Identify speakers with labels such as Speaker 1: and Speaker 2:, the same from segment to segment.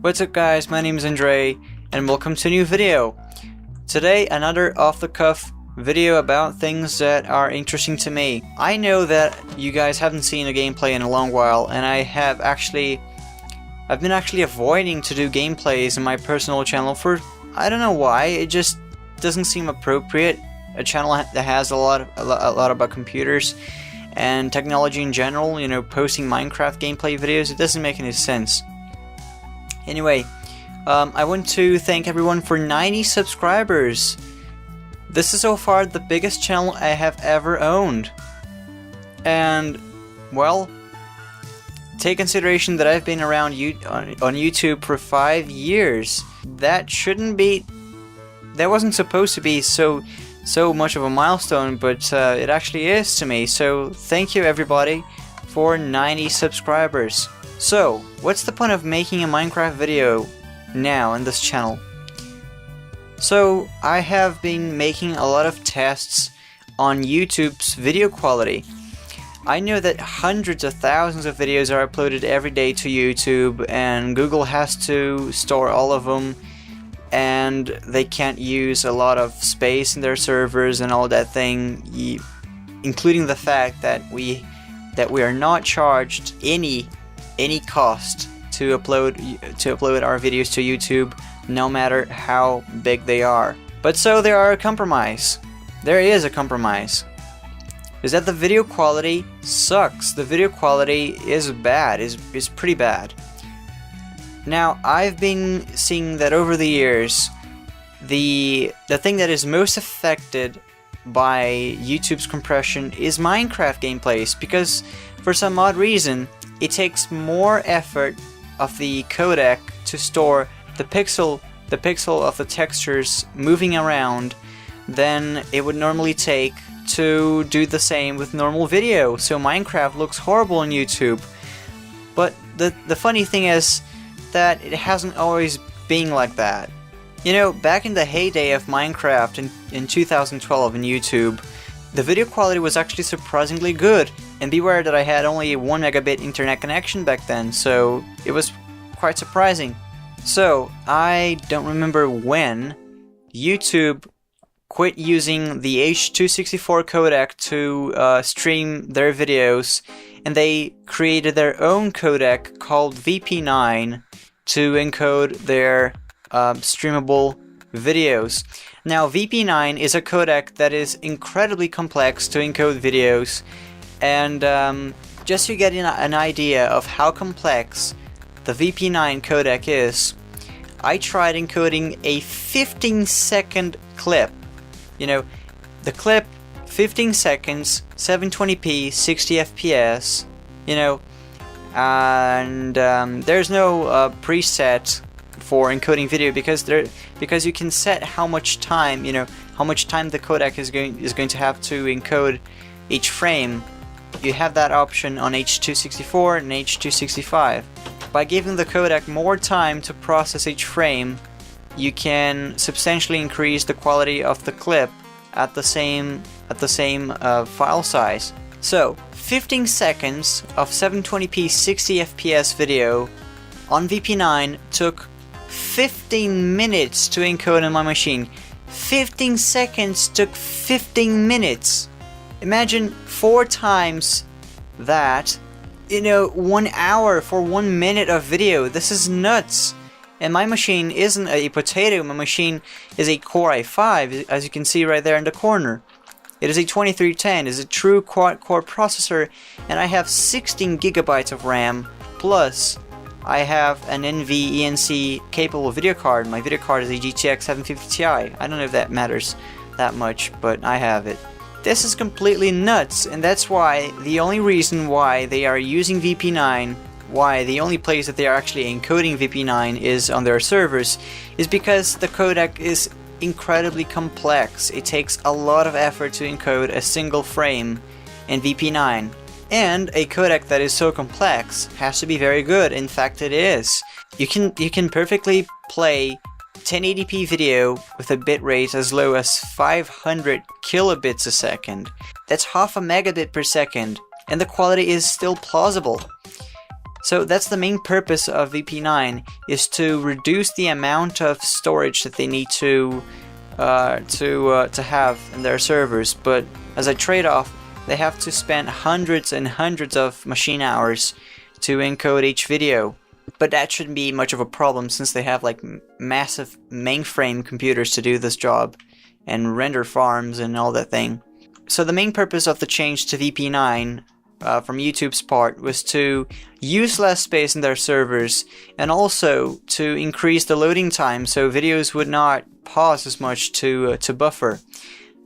Speaker 1: What's up guys, my name is Andre and welcome to a new video. Today another off-the-cuff video about things that are interesting to me. I know that you guys haven't seen a gameplay in a long while, and I've been actually avoiding to do gameplays in my personal channel for I don't know why. It just doesn't seem appropriate. A channel that has a lot about computers and technology in general, you know, posting Minecraft gameplay videos, it doesn't make any sense. Anyway, I want to thank everyone for 90 subscribers. This is so far the biggest channel I have ever owned. And, well, take consideration that I've been around on YouTube for 5 years. That wasn't supposed to be so much of a milestone, but it actually is to me. So thank you everybody for 90 subscribers. So, what's the point of making a Minecraft video now in this channel? So, I have been making a lot of tests on YouTube's video quality. I know that hundreds of thousands of videos are uploaded every day to YouTube, and Google has to store all of them, and they can't use a lot of space in their servers and all that thing, including the fact that we are not charged any cost to upload our videos to YouTube, no matter how big they are. But so there is a compromise. Is that the video quality sucks. The video quality is bad, is pretty bad. Now, I've been seeing that over the years, the thing that is most affected by YouTube's compression is Minecraft gameplays, because for some odd reason, it takes more effort of the codec to store the pixel of the textures moving around than it would normally take to do the same with normal video. So Minecraft looks horrible on YouTube. But the funny thing is that it hasn't always been like that. You know, back in the heyday of Minecraft in 2012 on YouTube, the video quality was actually surprisingly good, and beware that I had only a 1 megabit internet connection back then, so it was quite surprising. So, I don't remember when YouTube quit using the H.264 codec to stream their videos, and they created their own codec called VP9 to encode their streamable videos. Now, VP9 is a codec that is incredibly complex to encode videos, and just to get an idea of how complex the VP9 codec is, I tried encoding a 15-second clip. You know, the clip, 15 seconds, 720p, 60 FPS, you know, and there's no preset for encoding video because you can set how much time, you know, how much time the codec is going to have to encode each frame. You have that option on H.264 and H.265. By giving the codec more time to process each frame, you can substantially increase the quality of the clip at the same file size. So, 15 seconds of 720p 60 FPS video on VP9 took 15 minutes to encode on my machine. 15 seconds took 15 minutes. Imagine 4 times that, you know, 1 hour for 1 minute of video. This is nuts. And my machine isn't a potato, my machine is a Core i5, as you can see right there in the corner. It is a 2310, it is a true quad-core processor, and I have 16 gigabytes of RAM, plus I have an NVENC capable video card. My video card is a GTX 750 Ti. I don't know if that matters that much, but I have it. This is completely nuts, and that's why the only reason why they are using VP9, why the only place that they are actually encoding VP9 is on their servers, is because the codec is incredibly complex. It takes a lot of effort to encode a single frame in VP9. And a codec that is so complex has to be very good. In fact, it is. You can perfectly play 1080p video with a bitrate as low as 500 kilobits a second. That's half a megabit per second, and the quality is still plausible. So that's the main purpose of VP9, is to reduce the amount of storage that they need to have in their servers. But as a trade-off, they have to spend hundreds and hundreds of machine hours to encode each video. But that shouldn't be much of a problem, since they have like massive mainframe computers to do this job, and render farms and all that thing. So the main purpose of the change to VP9 from YouTube's part was to use less space in their servers, and also to increase the loading time so videos would not pause as much to buffer.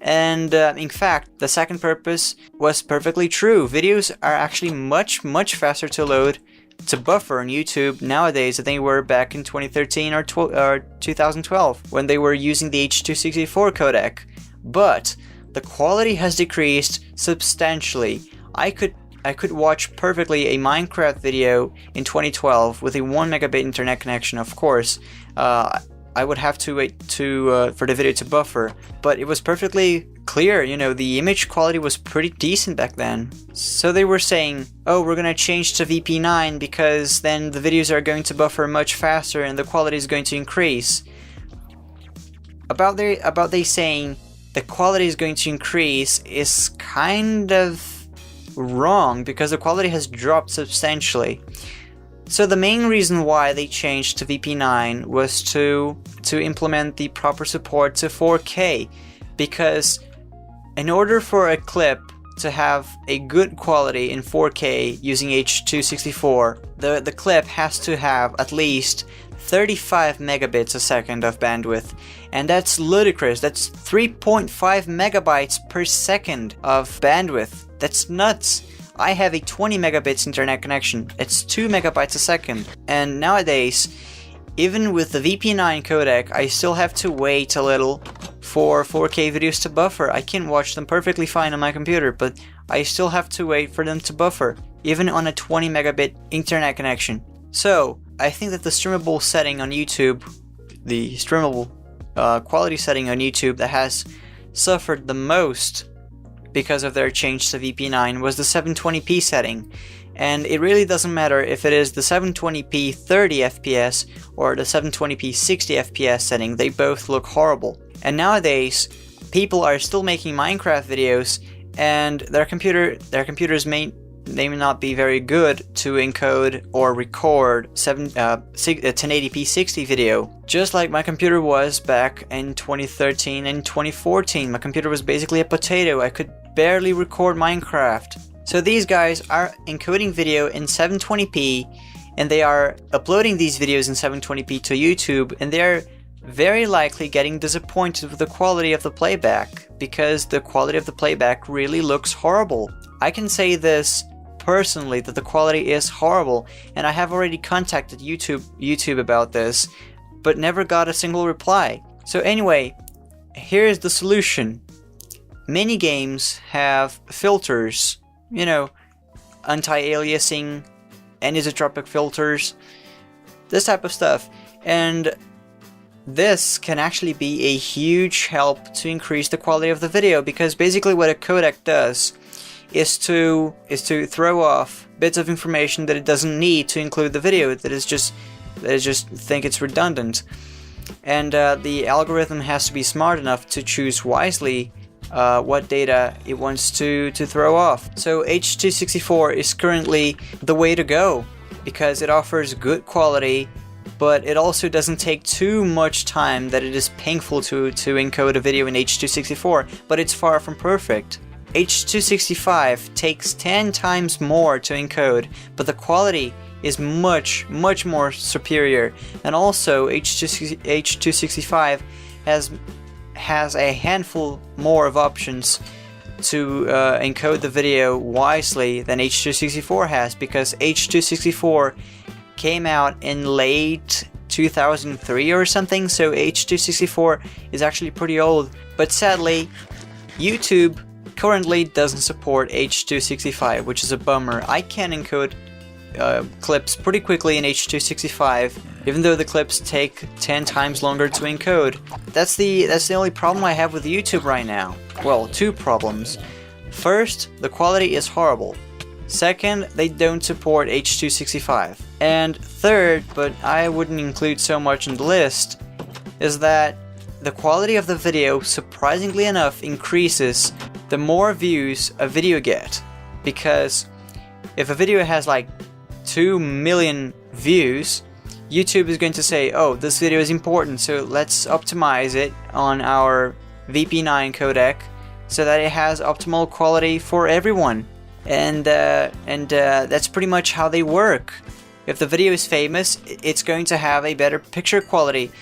Speaker 1: And in fact, the second purpose was perfectly true. Videos are actually much faster to load, to buffer on YouTube nowadays than they were back in 2013 or 2012 when they were using the H.264 codec. But the quality has decreased substantially. I could watch perfectly a Minecraft video in 2012 with a 1 megabit internet connection, of course. I would have to wait for the video to buffer, but it was perfectly clear, you know, the image quality was pretty decent back then. So they were saying, oh, we're gonna change to VP9 because then the videos are going to buffer much faster and the quality is going to increase. About they saying the quality is going to increase is kind of wrong, because the quality has dropped substantially. So the main reason why they changed to VP9 was to implement the proper support to 4K, because in order for a clip to have a good quality in 4K using H.264, the clip has to have at least 35 megabits a second of bandwidth, and that's ludicrous. That's 3.5 megabytes per second of bandwidth. That's nuts. I have a 20 megabits internet connection. It's 2 megabytes a second. And nowadays, even with the VP9 codec, I still have to wait a little for 4K videos to buffer. I can watch them perfectly fine on my computer, but I still have to wait for them to buffer, even on a 20 megabit internet connection. So, I think that the streamable setting on YouTube, the streamable quality setting on YouTube that has suffered the most because of their change to VP9 was the 720p setting. And it really doesn't matter if it is the 720p 30 FPS or the 720p 60 FPS setting, they both look horrible. And nowadays, people are still making Minecraft videos, and their computers may not be very good to encode or record 1080p 60 video. Just like my computer was back in 2013 and 2014. My computer was basically a potato. I could barely record Minecraft. So these guys are encoding video in 720p, and they are uploading these videos in 720p to YouTube, and they're very likely getting disappointed with the quality of the playback, because the quality of the playback really looks horrible. I can say this personally, that the quality is horrible, and I have already contacted YouTube about this, but never got a single reply. So anyway, here's the solution. Many games have filters, you know, anti-aliasing, anisotropic filters, this type of stuff, and this can actually be a huge help to increase the quality of the video, because basically what a codec does is to throw off bits of information that it doesn't need to include the video, that is just think it's redundant. And the algorithm has to be smart enough to choose wisely what data it wants to throw off. So H.264 is currently the way to go, because it offers good quality, but it also doesn't take too much time that it is painful to encode a video in H.264, but it's far from perfect. H.265 takes 10 times more to encode, but the quality is much more superior. And also H.265 has a handful more of options to encode the video wisely than H.264 has, because H.264 came out in late 2003 or something, so H.264 is actually pretty old. But sadly, YouTube currently doesn't support H.265, which is a bummer. I can encode clips pretty quickly in H.265, even though the clips take 10 times longer to encode. That's the only problem I have with YouTube right now. Well, two problems. First, the quality is horrible. Second, they don't support H.265. And third, but I wouldn't include so much in the list, is that the quality of the video, surprisingly enough, increases the more views a video gets. Because if a video has like 2 million views, YouTube is going to say, oh, this video is important, so let's optimize it on our VP9 codec so that it has optimal quality for everyone. And that's pretty much how they work. If the video is famous, it's going to have a better picture quality,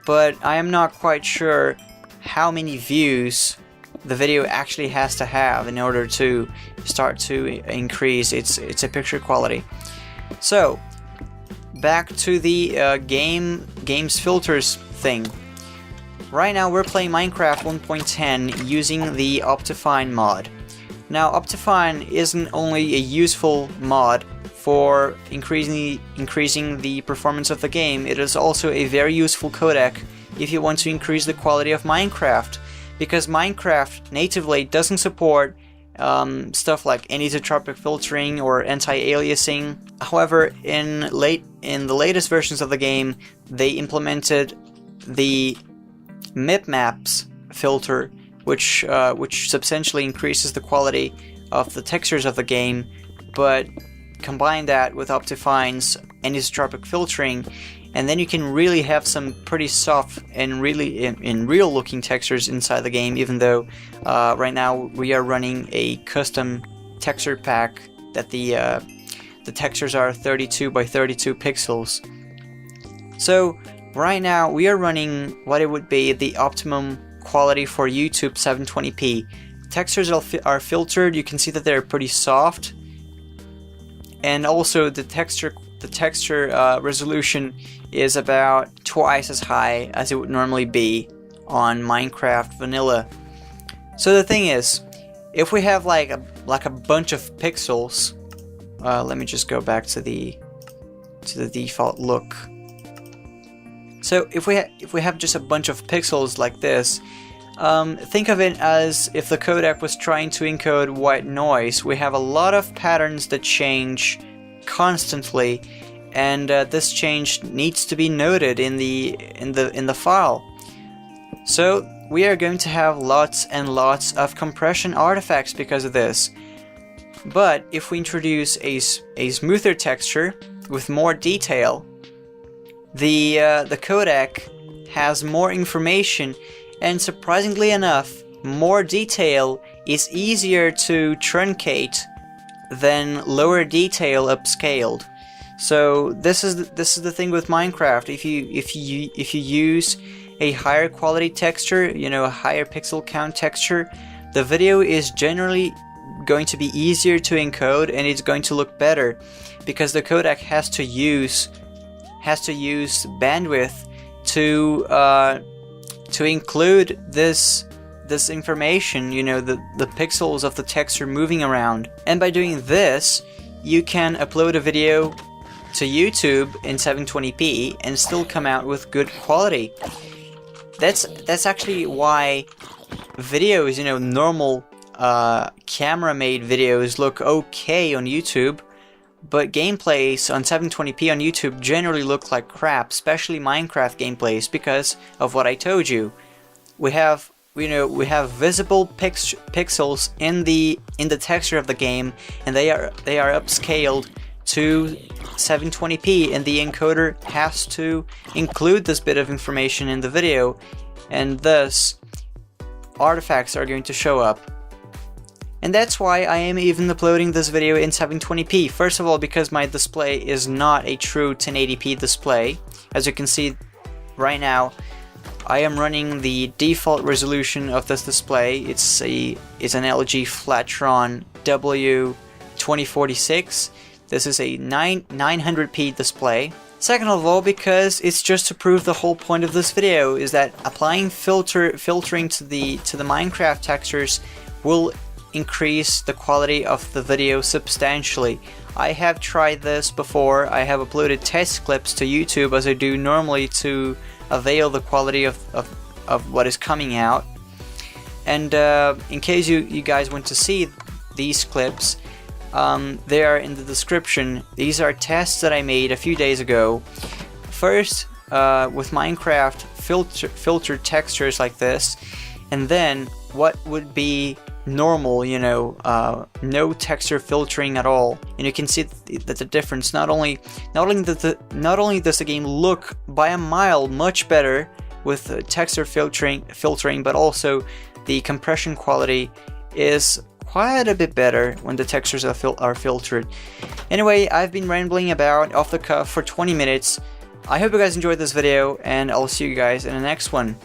Speaker 1: but I am not quite sure how many views the video actually has to have in order to start to increase its picture quality. So back to the games filters thing. Right now we're playing Minecraft 1.10 using the Optifine mod. Now Optifine isn't only a useful mod for increasing the performance of the game, it is also a very useful codec if you want to increase the quality of Minecraft, because Minecraft natively doesn't support stuff like anisotropic filtering or anti-aliasing. However, in the latest versions of the game, they implemented the MipMaps filter, which substantially increases the quality of the textures of the game, but combine that with Optifine's anisotropic filtering, and then you can really have some pretty soft and really in real looking textures inside the game, even though right now we are running a custom texture pack that the textures are 32 by 32 pixels. So right now we are running what it would be the optimum quality for YouTube 720p. Textures are filtered, you can see that they're pretty soft, and also the texture resolution is about twice as high as it would normally be on Minecraft Vanilla. So the thing is, if we have like a bunch of pixels, let me just go back to the default look. So if we have just a bunch of pixels like this, think of it as if the codec was trying to encode white noise. We have a lot of patterns that change constantly, and this change needs to be noted in the file. So we are going to have lots and lots of compression artifacts because of this. But if we introduce a smoother texture with more detail, the codec has more information, and surprisingly enough, more detail is easier to truncate than lower detail upscaled. So this is the thing with Minecraft. If you use a higher quality texture, you know, a higher pixel count texture, the video is generally going to be easier to encode, and it's going to look better because the codec has to use bandwidth to include this information, you know, the pixels of the texture moving around. And by doing this, you can upload a video to YouTube in 720p and still come out with good quality. That's actually why videos, you know, normal camera-made videos look okay on YouTube, but gameplays on 720p on YouTube generally look like crap, especially Minecraft gameplays, because of what I told you. We have visible pixels in the texture of the game, and they are upscaled to 720p, and the encoder has to include this bit of information in the video, and thus artifacts are going to show up. And that's why I am even uploading this video in 720p. First of all, because my display is not a true 1080p display. As you can see right now, I am running the default resolution of this display. It's an LG Flatron W2046. This is a 900p display. Second of all, because it's just to prove the whole point of this video is that applying filtering to the Minecraft textures will increase the quality of the video substantially. I have tried this before. I have uploaded test clips to YouTube as I do normally to avail the quality of what is coming out. And in case you guys want to see these clips, they are in the description. These are tests that I made a few days ago. First, with Minecraft, filter textures like this, and then what would be normal, you know, no texture filtering at all. And you can see that the difference, not only does the game look by a mile much better with texture filtering, but also the compression quality is quite a bit better when the textures are filtered. Anyway, I've been rambling about off the cuff for 20 minutes. I hope you guys enjoyed this video, and I'll see you guys in the next one.